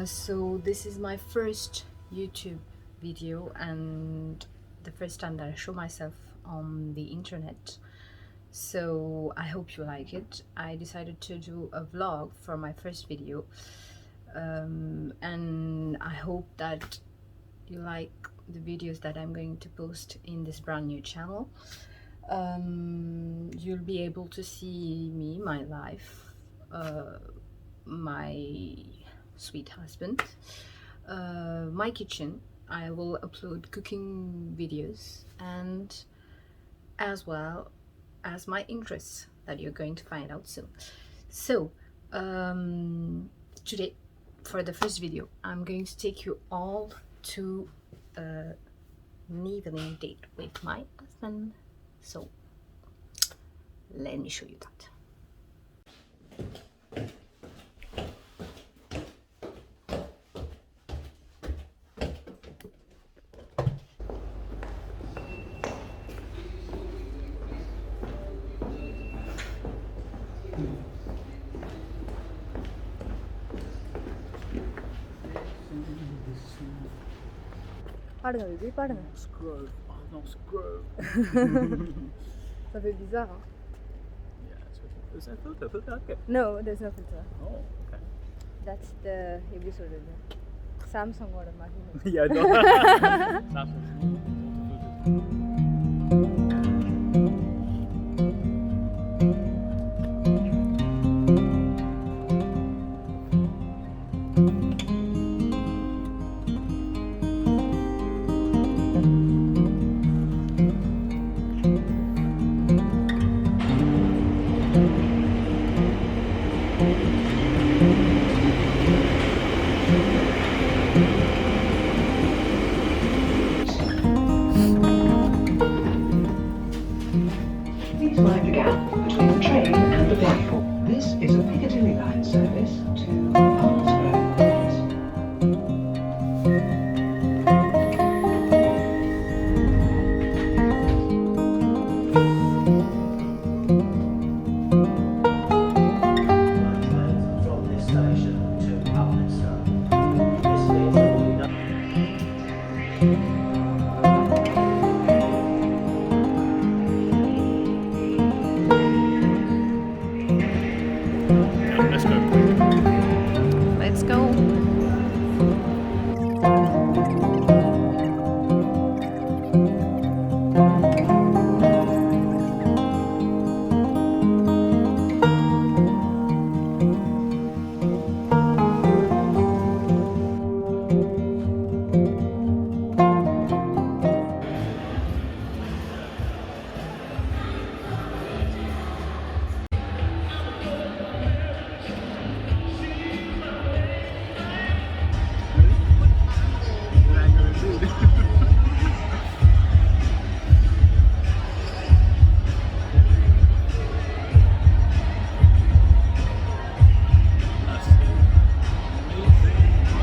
So this is my first YouTube video and the first time that I show myself on the internet. So I hope you like it. I decided to do a vlog for my first video, and I hope that you like the videos that I'm going to post in this brand new channel. You'll be able to see me, my life, my sweet husband, my kitchen. I will upload cooking videos, and as well as my interests that you're going to find out soon. So today, for the first video, I'm going to take you all to an evening date with my husband. So let me show you that. Pardon, baby, pardon. Scrub. Oh, no, scrub. Ça fait bizarre, hein? Yeah, is that filter? Filter? Okay. No, there's no filter. Oh, okay. That's the episode. Samsung order machine. Yeah, no. Samsung. Please mind the gap between the train and the platform. This is a Piccadilly line service to Palmerston. From this station to Palmerston. This means that we'll be done. Let's go. Let's go.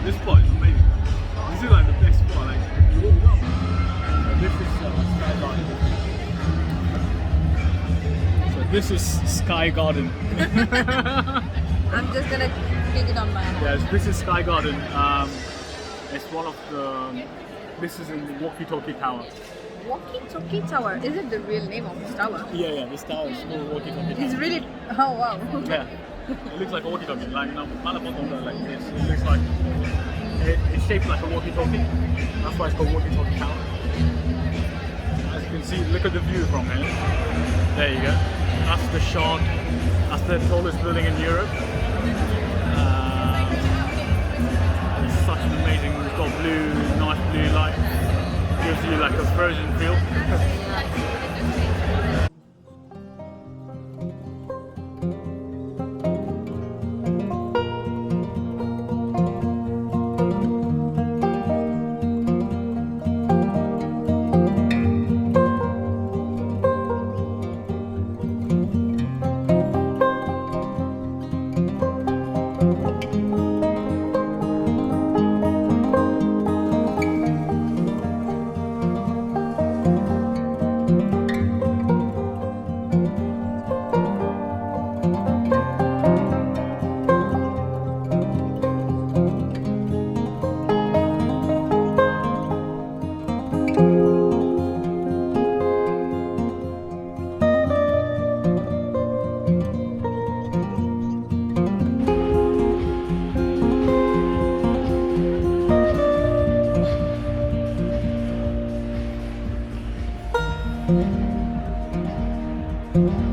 This spot is amazing. This is like the best spot. Like, this is Sky Garden. So this is Sky Garden. I'm just gonna take it on my hand. Yes, this is Sky Garden. It's one of the. This is in the Walkie Tower. Walkie Tower. Is it the real name of this tower? Yeah. This tower is called Walkie Tower. It's really. Oh wow. Yeah. It looks like a walkie-talkie. Like like this. It looks like it's shaped like a walkie-talkie. That's why it's called Walkie Tower. As you can see, look at the view from here. There you go. That's the Shard. That's the tallest building in Europe. It's such an amazing. It's got nice blue light. Gives you like a frozen feel. Thank you.